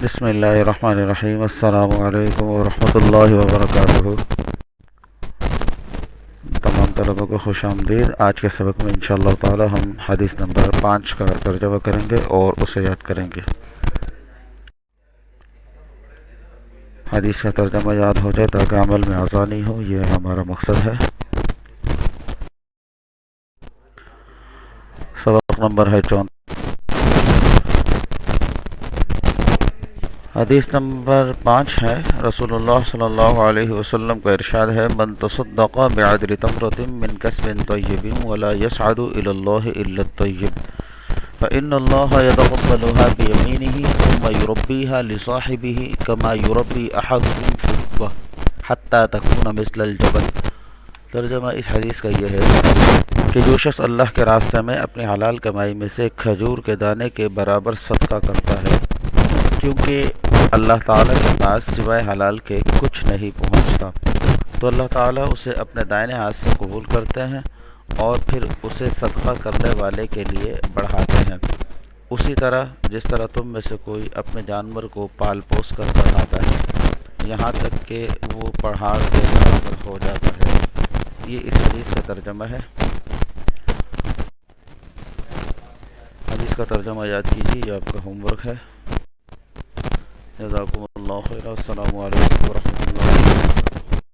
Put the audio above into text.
بسم اللہ الرحمن الرحیم۔ السلام علیکم ورحمۃ اللہ وبرکاتہ۔ تمام طلباء کو خوش آمدید۔ آج کے سبق میں انشاءاللہ تعالی ہم حدیث نمبر 5 کا ترجمہ کریں گے اور اسے یاد کریں گے۔ حدیث کا ترجمہ یاد ہو جائے تاکہ عمل میں آسانی ہو، یہ ہمارا مقصد ہے۔ سبق نمبر ہے 34۔ حدیث نمبر 5 ہے۔ رسول اللہ صلی اللہ علیہ وسلم کا ارشاد ہے: من تصدق بعدل تمرۃ من کسب طیب ولا یصعد الی اللہ الا الطیب فإن اللہ یتقبلها بیمینہ ثم یربیها لصاحبہ کما یربی احدکم فضہ حتی تکون مثل الجبل۔ ترجمہ اس حدیث کا یہ ہے کہ جو شخص اللہ کے راستے میں اپنی حلال کمائی میں سے کھجور کے دانے کے برابر صدقہ کرتا ہے، کیونکہ اللہ تعالیٰ کے پاس سوائے حلال کے کچھ نہیں پہنچتا، تو اللہ تعالیٰ اسے اپنے دائیں ہاتھ سے قبول کرتے ہیں اور پھر اسے صدقہ کرنے والے کے لیے بڑھاتے ہیں، اسی طرح جس طرح تم میں سے کوئی اپنے جانور کو پال پوس کر بڑھاتا ہے یہاں تک کہ وہ پہاڑ کے برابر ہو جاتا ہے۔ یہ اس حدیث کا ترجمہ ہے۔ حدیث کا ترجمہ یاد کیجیے، یہ آپ کا ہوم ورک ہے۔ جزاکم اللہ خیر۔ السلام علیکم ورحمۃ اللہ۔